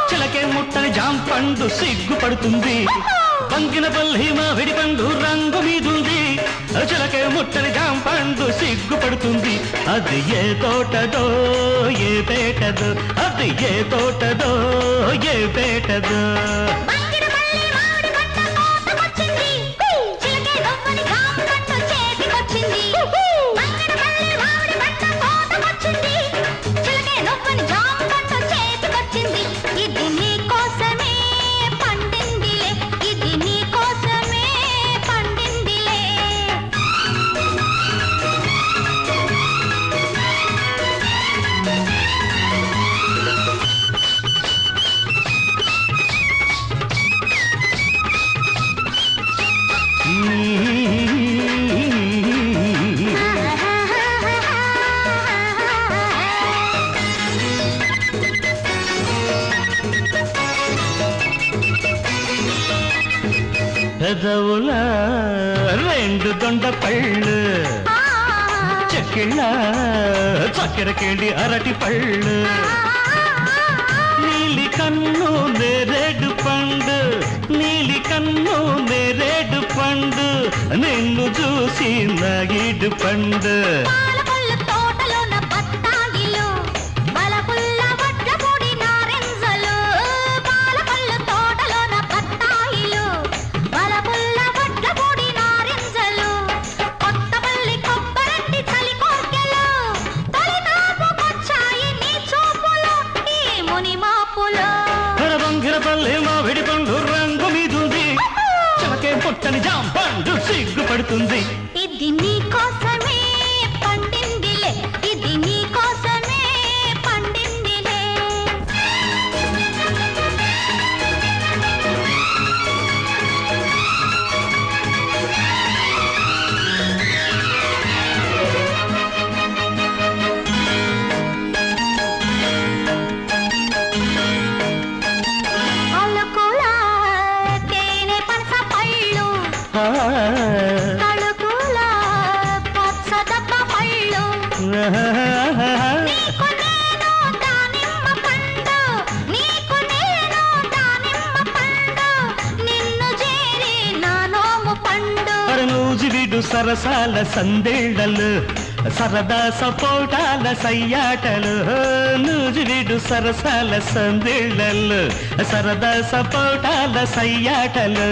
చిలకే ముట్టని జాంపండు సిగ్గుపడుతుంది పంగిన పల్లి మామిడి పండు రంగు మీదుంది చిలకే ముట్టని జాంపండు సిగ్గుపడుతుంది అది ఏ తోటదో ఏ పేటదో అది ఏ తోటదో ఏ పేటదో పెదవుల రెండు దొండ పళ్ళు చెక్కిళ్ళ చక్కెరకేళి అరటి పళ్ళు నీలి కన్ను నేరేడు పండు నీలి కన్ను నేరేడు పండు నిన్ను చూసి నాగిడు పండు మామిడి పండు రంగు మీదుంది చిలకే పుట్టని జాంపండు సిగ్గుపడుతుంది ఇది నీ కోసమే పండిందిలే ఇది నీ కోసమే పండిందిలే తళుకుల పచ్చదబ్బ పళ్ళు నీకు నేను దానిమ్మ పండు నీకు నేను దానిమ్మ పండు నిన్ను చేరి నా నోము పండు నూజివిడు సరసాల సందేళ్లలు సరదా సపోటాల సయ్యాటలు నూజివిడు సరసాల సందేళ్లలు సరదా సపోటాల సయ్యాటలు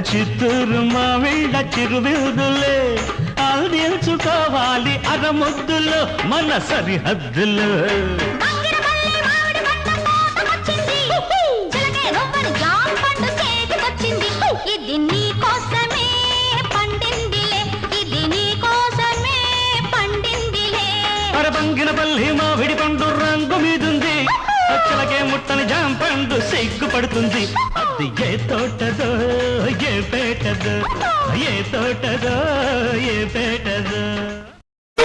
చిత్తూరు మావిళ్ళ చిరువిరుదులే అందించుకోవాలి అరముద్దులు మన సరిహద్దులు ఇది నీ కోసమే పండిందిలే ఇది నీ కోసమే పండిందిలే పంగిన పల్లి మామిడి పండు రంగు మీదుంది చిలకే ముట్టని జాంపండు సిగ్గుపడుతుంది అది ఏ తోటదో ఏ పేటదో ఏ తోటదో ఏ పేటదో